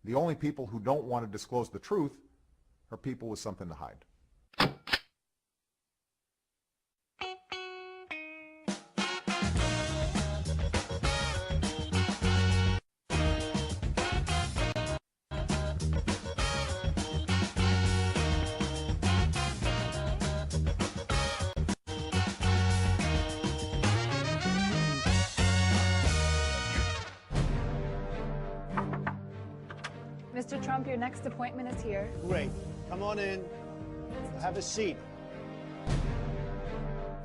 The only people who don't want to disclose the truth are people with something to hide. Mr. Trump, your next appointment is here. Great. Come on in. Have a seat.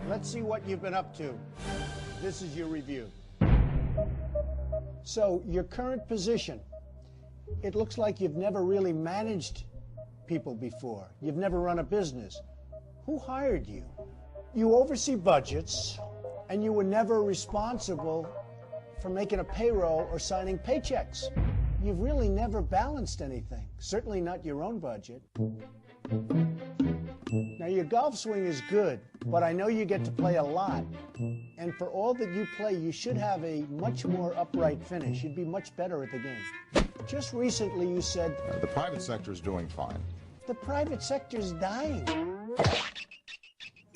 Let's see what you've been up to. This is your review. So, your current position. It looks like you've never really managed people before. You've never run a business. Who hired you? You oversee budgets, and you were never responsible for making a payroll or signing paychecks. You've really never balanced anything, certainly not your own budget. Now, your golf swing is good, but I know you get to play a lot. And for all that you play, you should have a much more upright finish. You'd be much better at the game. Just recently, you said... The private sector is doing fine. The private sector's dying.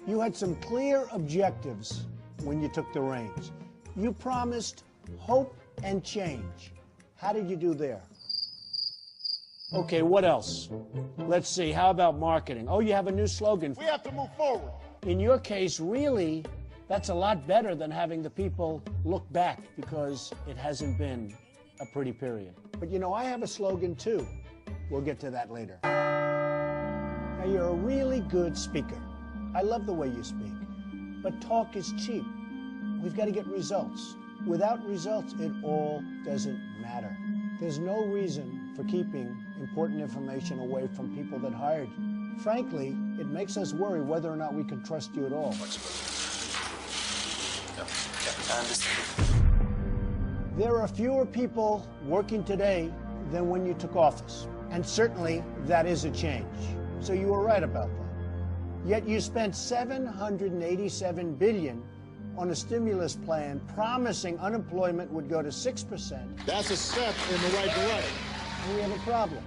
You had some clear objectives when you took the reins. You promised hope and change. How did you do there? Okay, what else? Let's see, how about marketing? Oh, you have a new slogan. We have to move forward. In your case, really, that's a lot better than having the people look back because it hasn't been a pretty period. But you know, I have a slogan too. We'll get to that later. Now, you're a really good speaker. I love the way you speak. But talk is cheap. We've got to get results. Without results, it all doesn't matter. There's no reason for keeping important information away from people that hired you. Frankly, it makes us worry whether or not we can trust you at all. I understand. There are fewer people working today than when you took office. And certainly, that is a change. So you were right about that. Yet you spent $787 billion on a stimulus plan promising unemployment would go to 6%. That's a step in the right direction. And we have a problem.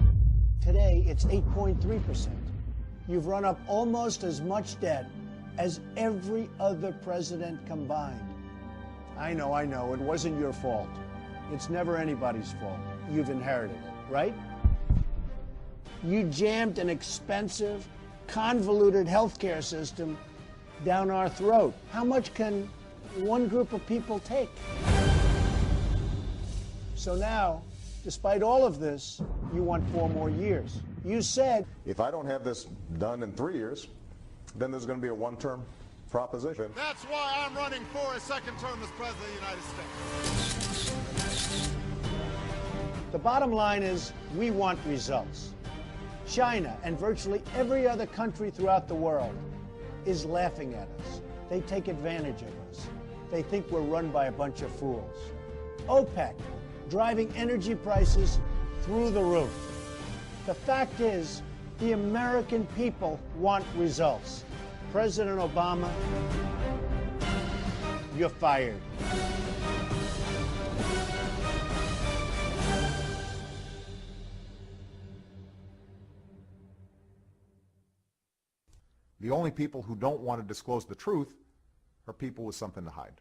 Today, it's 8.3%. You've run up almost as much debt as every other president combined. I know, it wasn't your fault. It's never anybody's fault. You've inherited it, right? You jammed an expensive, convoluted healthcare system down our throat. How much can one group of people take? So now, despite all of this, you want 4 more years. You said, If I don't have this done in 3 years, then there's going to be a one-term proposition. That's why I'm running for a second term as President of the United States. the bottom line is we want results. China and virtually every other country throughout the world is laughing at us. They take advantage of us. They think we're run by a bunch of fools. OPEC, driving energy prices through the roof. The fact is, the American people want results. President Obama, you're fired. The only people who don't want to disclose the truth are people with something to hide.